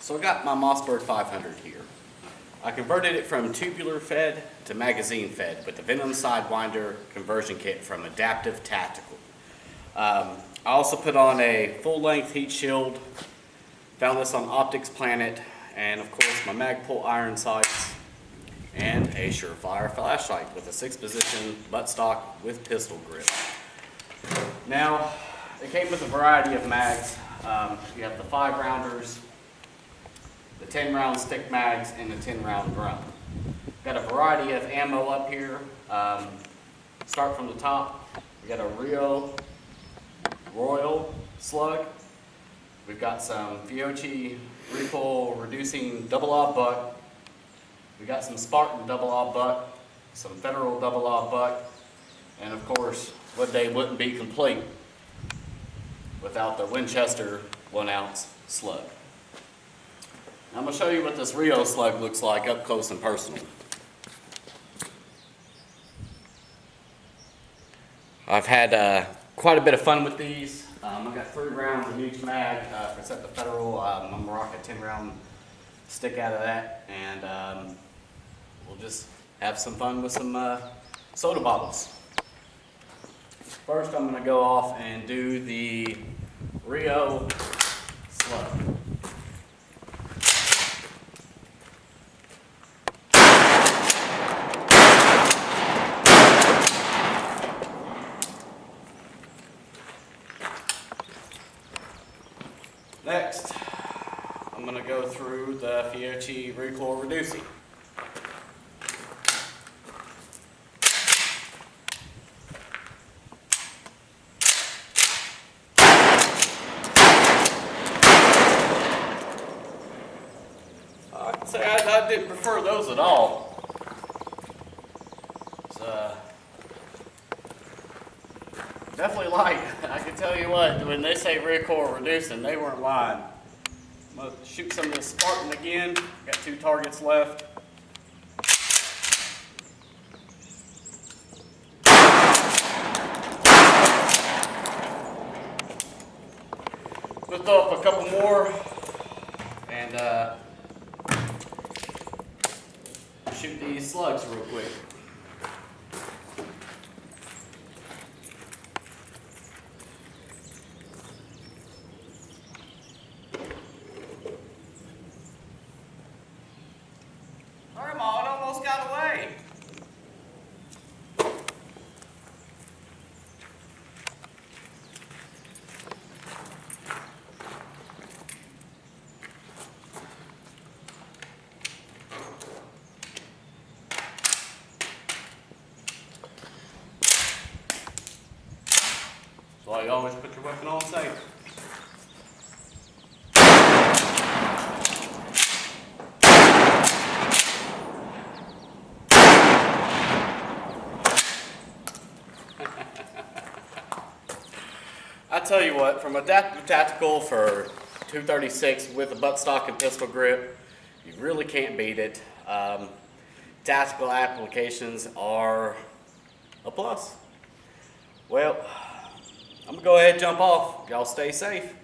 So I got my Mossberg 500 here. I converted it from tubular fed to magazine fed with the Venom Sidewinder conversion kit from Adaptive Tactical. I also put on a full-length heat shield, found this on Optics Planet, and of course my Magpul iron sights, and a surefire flashlight with a 6-position buttstock with pistol grip. Now, it came with a variety of mags. You have the 5-rounders, the 10-round stick mags, and the 10-round drum. Got a variety of ammo up here. Start from the top. We got a Royal slug. We've got some Fiocchi recoil reducing double-aught buck. We got some Spartan double-aught buck, some Federal double-aught buck, and of course, what day wouldn't be complete without the Winchester 1-ounce slug. Now I'm going to show you what this Rio slug looks like up close and personal. I've had quite a bit of fun with these. I've got 3 rounds in each mag. Except the Federal, I'm going to rock a 10-round stick out of that, and we'll just have some fun with some soda bottles. First, I'm going to go off and do the Rio slug. Next, I'm going to go through the Fiocchi recoil reducing. I can say I didn't prefer those at all. Definitely light. I can tell you what, when they say recoil reducing, they weren't lying. I'm going to shoot some of this Spartan again. Got 2 targets left. Lift up a couple more and shoot these slugs real quick. Come on, almost got away. That's why you always put your weapon on safe. I tell you what, from Adaptive Tactical for 236 with a buttstock and pistol grip, you really can't beat it. Tactical applications are a plus. Well, I'm going to go ahead and jump off. Y'all stay safe.